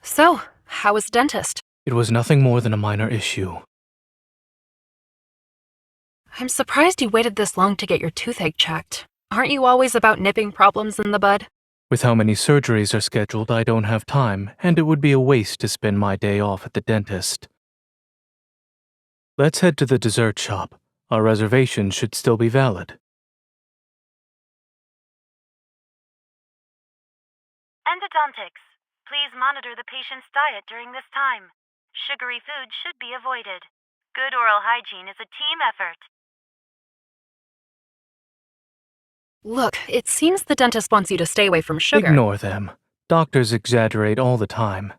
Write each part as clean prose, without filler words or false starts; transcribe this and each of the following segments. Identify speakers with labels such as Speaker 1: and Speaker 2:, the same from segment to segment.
Speaker 1: So, how was dentist?
Speaker 2: It was nothing more than a minor issue.
Speaker 1: I'm surprised you waited this long to get your toothache checked. Aren't you always about nipping problems in the bud?
Speaker 2: With how many surgeries are scheduled, I don't have time, and it would be a waste to spend my day off at the dentist. Let's head to the dessert shop. Our reservation should still be valid.
Speaker 3: Endodontics. Please monitor the patient's diet during this time. Sugary food should be avoided. Good oral hygiene is a team effort.
Speaker 1: Look, it seems the dentist wants you to stay away from sugar.
Speaker 2: Ignore them. Doctors exaggerate all the time.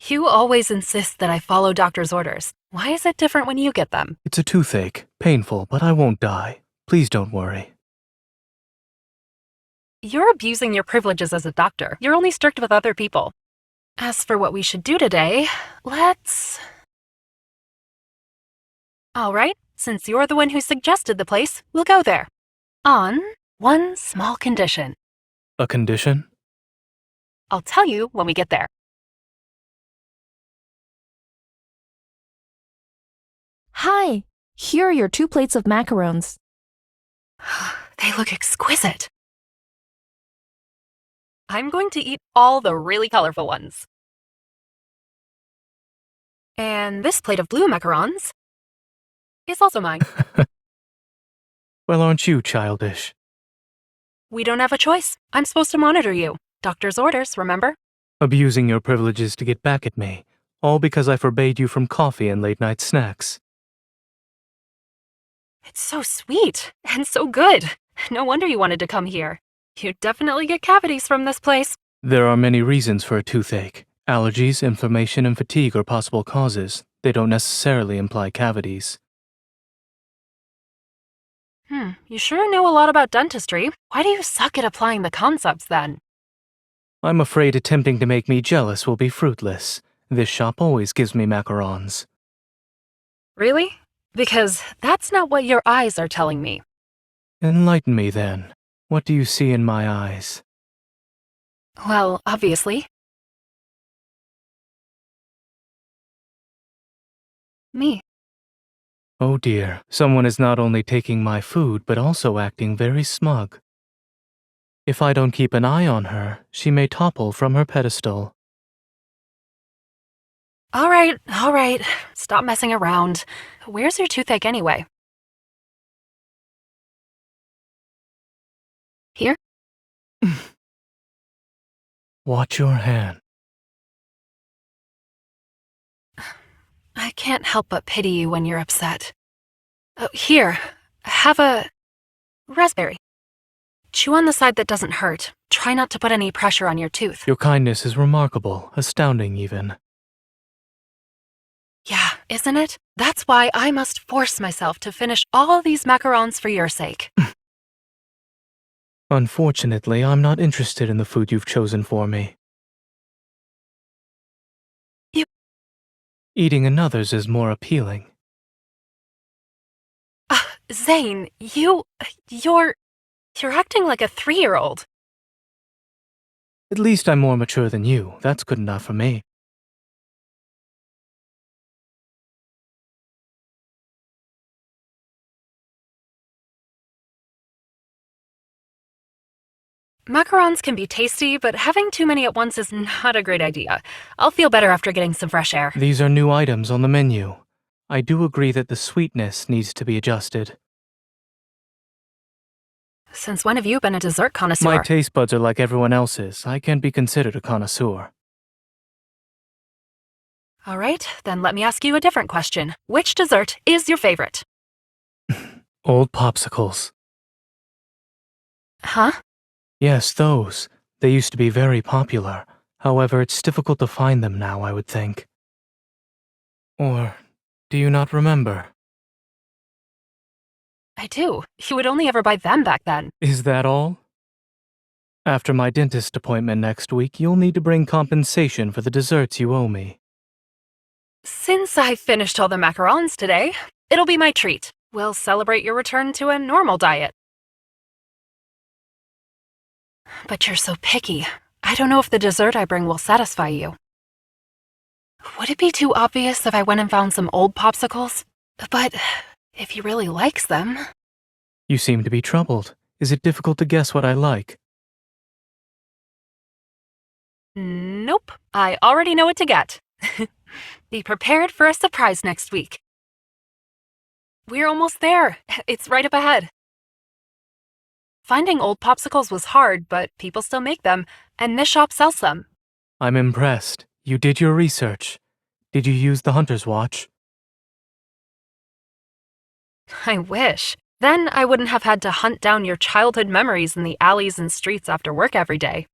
Speaker 1: You always insist that I follow doctor's orders. Why is it different when you get them?
Speaker 2: It's a toothache. Painful, but I won't die. Please don't worry.
Speaker 1: You're abusing your privileges as a doctor. You're only strict with other people. As for what we should do today, let's... All right, since you're the one who suggested the place, we'll go there. On one small condition.
Speaker 2: A condition?
Speaker 1: I'll tell you when we get there.
Speaker 4: Hi, here are your 2 plates of macarons.
Speaker 1: They look exquisite. I'm going to eat all the really colorful ones. And this plate of blue macarons is also mine.
Speaker 2: Well, aren't you childish?
Speaker 1: We don't have a choice. I'm supposed to monitor you. Doctor's orders, remember?
Speaker 2: Abusing your privileges to get back at me, all because I forbade you from coffee and late-night snacks.
Speaker 1: It's so sweet and so good. No wonder you wanted to come here. You'd definitely get cavities from this place.
Speaker 2: There are many reasons for a toothache. Allergies, inflammation, and fatigue are possible causes. They don't necessarily imply cavities.
Speaker 1: You sure know a lot about dentistry. Why do you suck at applying the concepts then?
Speaker 2: I'm afraid attempting to make me jealous will be fruitless. This shop always gives me macarons.
Speaker 1: Really? Because that's not what your eyes are telling me.
Speaker 2: Enlighten me then. What do you see in my eyes?
Speaker 1: Well, obviously. Me.
Speaker 2: Oh dear, someone is not only taking my food, but also acting very smug. If I don't keep an eye on her, she may topple from her pedestal.
Speaker 1: All right. Stop messing around. Where's your toothache anyway? Here?
Speaker 2: Watch your hand.
Speaker 1: I can't help but pity you when you're upset. Oh, here, have a raspberry. Chew on the side that doesn't hurt. Try not to put any pressure on your tooth.
Speaker 2: Your kindness is remarkable, astounding even.
Speaker 1: Yeah, isn't it? That's why I must force myself to finish all these macarons for your sake.
Speaker 2: Unfortunately, I'm not interested in the food you've chosen for me. Eating another's is more appealing.
Speaker 1: Zane, you're acting like a 3-year-old.
Speaker 2: At least I'm more mature than you. That's good enough for me.
Speaker 1: Macarons can be tasty, but having too many at once is not a great idea. I'll feel better after getting some fresh air.
Speaker 2: These are new items on the menu. I do agree that the sweetness needs to be adjusted.
Speaker 1: Since when have you been a dessert connoisseur?
Speaker 2: My taste buds are like everyone else's. I can't be considered a connoisseur.
Speaker 1: All right, then let me ask you a different question. Which dessert is your favorite?
Speaker 2: Old popsicles.
Speaker 1: Huh?
Speaker 2: Yes, those. They used to be very popular. However, it's difficult to find them now, I would think. Or, do you not remember?
Speaker 1: I do. You would only ever buy them back then.
Speaker 2: Is that all? After my dentist appointment next week, you'll need to bring compensation for the desserts you owe me.
Speaker 1: Since I finished all the macarons today, it'll be my treat. We'll celebrate your return to a normal diet. But you're so picky. I don't know if the dessert I bring will satisfy you. Would it be too obvious if I went and found some old popsicles? But if he really likes them...
Speaker 2: You seem to be troubled. Is it difficult to guess what I like?
Speaker 1: Nope, I already know what to get. Be prepared for a surprise next week. We're almost there. It's right up ahead. Finding old popsicles was hard, but people still make them, and this shop sells them.
Speaker 2: I'm impressed. You did your research. Did you use the hunter's watch?
Speaker 1: I wish. Then I wouldn't have had to hunt down your childhood memories in the alleys and streets after work every day.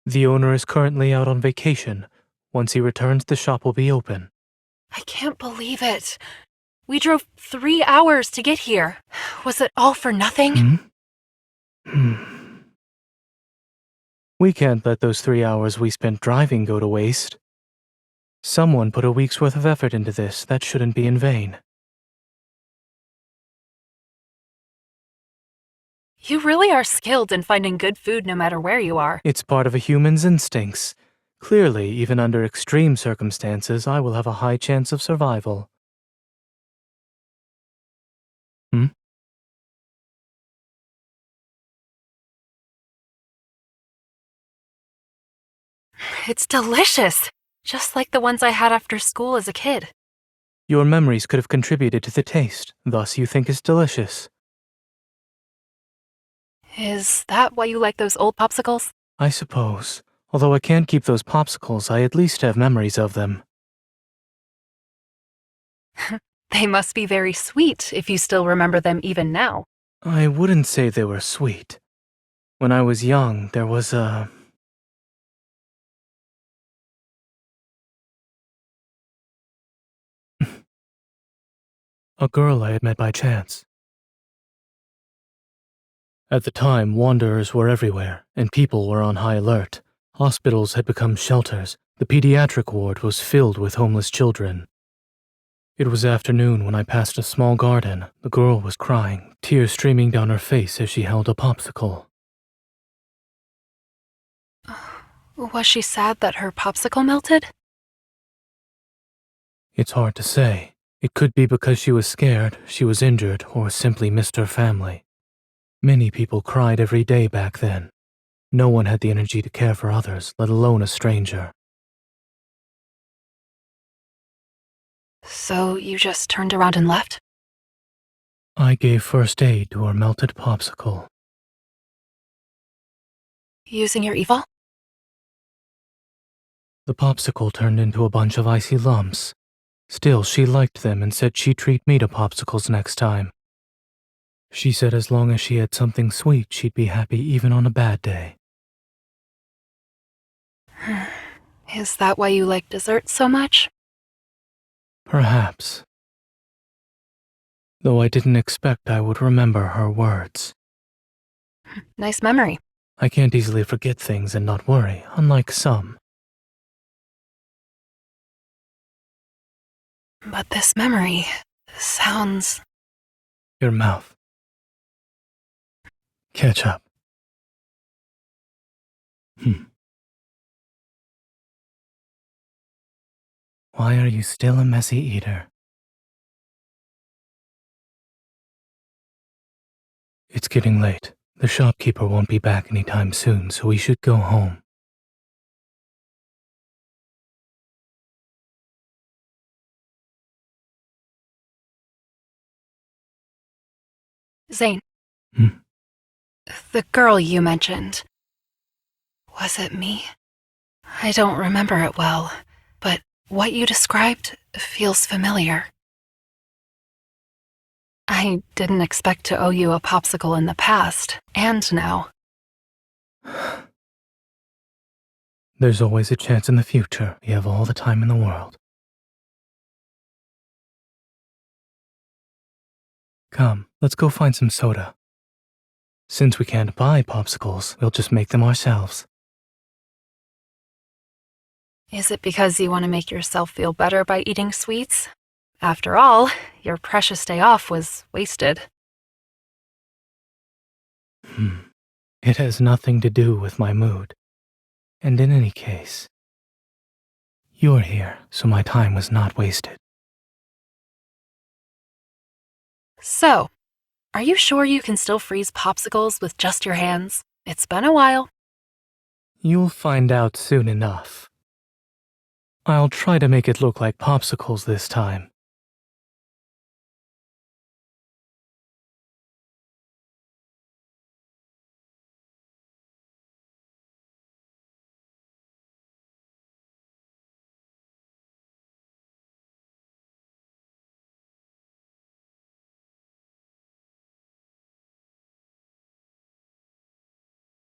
Speaker 2: The owner is currently out on vacation. Once he returns, the shop will be open.
Speaker 1: I can't believe it. We drove 3 hours to get here. Was it all for nothing?
Speaker 2: We can't let those 3 hours we spent driving go to waste. Someone put a week's worth of effort into this. That shouldn't be in vain.
Speaker 1: You really are skilled in finding good food no matter where you are.
Speaker 2: It's part of a human's instincts. Clearly, even under extreme circumstances, I will have a high chance of survival.
Speaker 1: It's delicious, just like the ones I had after school as a kid.
Speaker 2: Your memories could have contributed to the taste, thus you think it's delicious.
Speaker 1: Is that why you like those old popsicles?
Speaker 2: I suppose. Although I can't keep those popsicles, I at least have memories of them.
Speaker 1: They must be very sweet if you still remember them even now.
Speaker 2: I wouldn't say they were sweet. When I was young, there was a girl I had met by chance. At the time, wanderers were everywhere, and people were on high alert. Hospitals had become shelters. The pediatric ward was filled with homeless children. It was afternoon when I passed a small garden. The girl was crying, tears streaming down her face as she held a popsicle.
Speaker 1: Was she sad that her popsicle melted?
Speaker 2: It's hard to say. It could be because she was scared, she was injured, or simply missed her family. Many people cried every day back then. No one had the energy to care for others, let alone a stranger.
Speaker 1: So you just turned around and left?
Speaker 2: I gave first aid to her melted popsicle.
Speaker 1: Using your evil?
Speaker 2: The popsicle turned into a bunch of icy lumps. Still, she liked them and said she'd treat me to popsicles next time. She said as long as she had something sweet, she'd be happy even on a bad day.
Speaker 1: Is that why you like desserts so much?
Speaker 2: Perhaps. Though I didn't expect I would remember her words.
Speaker 1: Nice memory.
Speaker 2: I can't easily forget things and not worry, unlike some.
Speaker 1: But this memory sounds...
Speaker 2: Your mouth. Ketchup. Why are you still a messy eater? It's getting late. The shopkeeper won't be back anytime soon, so we should go home.
Speaker 1: Zane. The girl you mentioned. Was it me? I don't remember it well, but what you described feels familiar. I didn't expect to owe you a popsicle in the past, and now.
Speaker 2: There's always a chance in the future. We have all the time in the world. Come, let's go find some soda. Since we can't buy popsicles, we'll just make them ourselves.
Speaker 1: Is it because you want to make yourself feel better by eating sweets? After all, your precious day off was wasted.
Speaker 2: It has nothing to do with my mood. And in any case, you're here, so my time was not wasted.
Speaker 1: So, are you sure you can still freeze popsicles with just your hands? It's been a while.
Speaker 2: You'll find out soon enough. I'll try to make it look like popsicles this time.